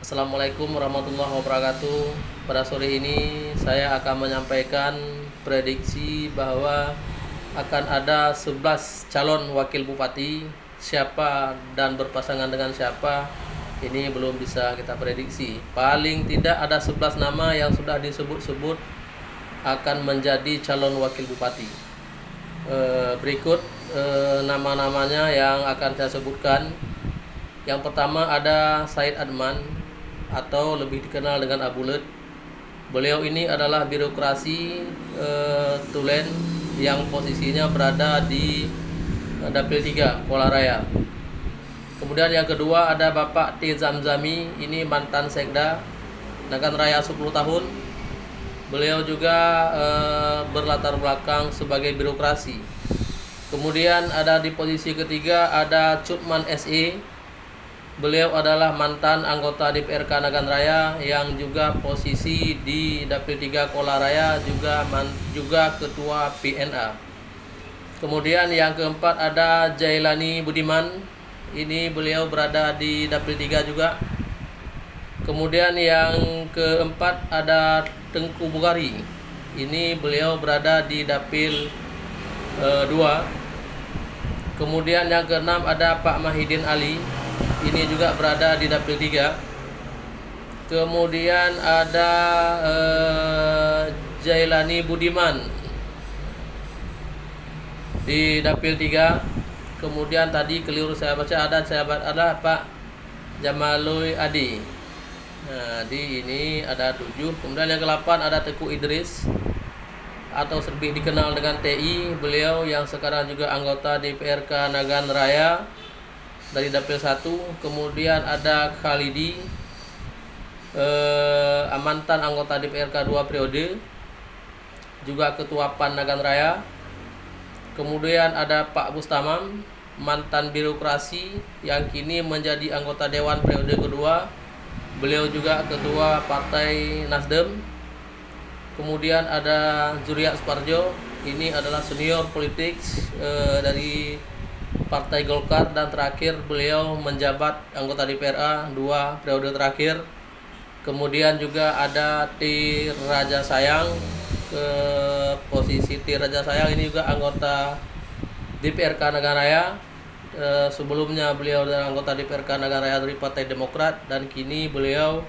Assalamualaikum warahmatullahi wabarakatuh. Pada sore ini saya akan menyampaikan prediksi bahwa akan ada 11 calon wakil bupati. Siapa dan berpasangan dengan siapa ini belum bisa kita prediksi. Paling tidak ada 11 nama yang sudah disebut-sebut akan menjadi calon wakil bupati. Berikut nama-namanya yang akan saya sebutkan. Yang pertama ada Said Adman atau lebih dikenal dengan Abu Led. Beliau ini adalah birokrasi Tulen yang posisinya berada di Dapil 3 Kuala Raya. Kemudian yang kedua ada Bapak T. Zamzami, ini mantan Sekda Nagan Raya 10 tahun. Beliau juga berlatar belakang sebagai birokrasi. Kemudian ada di posisi ketiga ada Cutman SE. Beliau adalah mantan anggota DPRK Nagan Raya yang juga posisi di Dapil 3 Kuala Raya, juga ketua PNA. Kemudian yang keempat ada Jailani Budiman. Ini beliau berada di Dapil 3 juga. Kemudian yang keempat ada Tengku Bugari. Ini beliau berada di Dapil 2. Kemudian yang keenam ada Pak Mahidin Ali. Ini juga berada di Dapil 3. Kemudian ada Jailani Budiman di Dapil 3. Kemudian tadi keliru saya baca, ada Pak Jamalui Adi. Nah, di ini ada 7. Kemudian yang ke-8 ada Teguh Idris atau lebih dikenal dengan TI. Beliau yang sekarang juga anggota DPRK Nagan Raya dari Dapil 1. Kemudian ada Khalidi, mantan anggota DPRK 2 periode, juga ketua PAN Nagan Raya. Kemudian ada Pak Bustamam, mantan birokrasi yang kini menjadi anggota Dewan periode kedua. Beliau juga ketua Partai Nasdem. Kemudian ada Zuriat Suparjo, ini adalah senior politik dari Partai Golkar, dan terakhir beliau menjabat anggota DPRA 2 periode terakhir. Kemudian juga ada T. Raja Sayang. Ke posisi T. Raja Sayang ini juga anggota DPRK Nagan Raya. Sebelumnya beliau adalah anggota DPRK Nagan Raya dari Partai Demokrat, dan kini beliau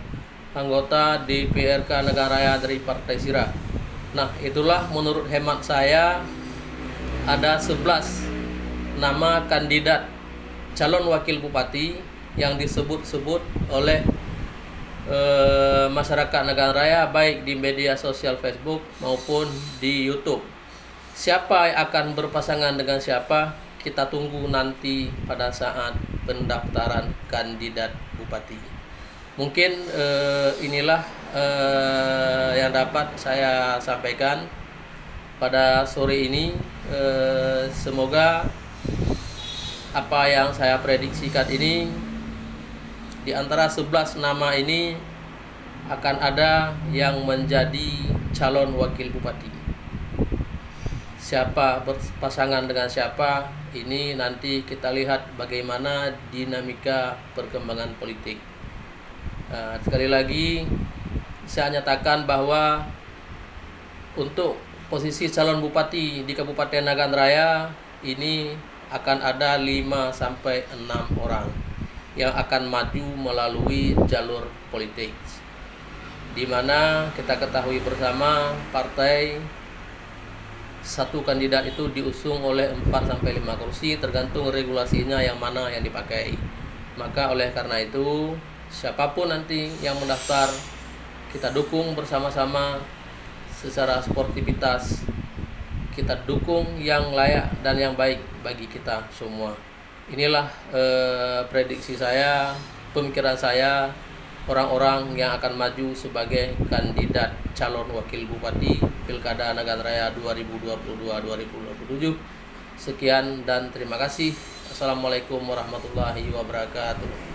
anggota DPRK Nagan Raya dari Partai Sira. Nah, itulah menurut hemat saya ada 11 nama kandidat calon wakil bupati yang disebut-sebut oleh masyarakat Nagan Raya, baik di media sosial Facebook maupun di YouTube. Siapa yang akan berpasangan dengan siapa, kita tunggu nanti pada saat pendaftaran kandidat bupati. Mungkin inilah yang dapat saya sampaikan pada sore ini. Semoga apa yang saya prediksikan ini, di antara 11 nama ini akan ada yang menjadi calon wakil bupati. Siapa berpasangan dengan siapa, ini nanti kita lihat bagaimana dinamika perkembangan politik. Sekali lagi saya nyatakan bahwa untuk posisi calon bupati di Kabupaten Nagan Raya ini akan ada 5-6 orang yang akan maju melalui jalur politik, di mana kita ketahui bersama partai satu kandidat itu diusung oleh 4-5 kursi, tergantung regulasinya yang mana yang dipakai. Maka oleh karena itu, siapapun nanti yang mendaftar, kita dukung bersama-sama secara sportivitas. Kita dukung yang layak dan yang baik bagi kita semua. Inilah prediksi saya, pemikiran saya, orang-orang yang akan maju sebagai kandidat calon wakil bupati Pilkada Nagan Raya 2022-2027. Sekian dan terima kasih. Assalamualaikum warahmatullahi wabarakatuh.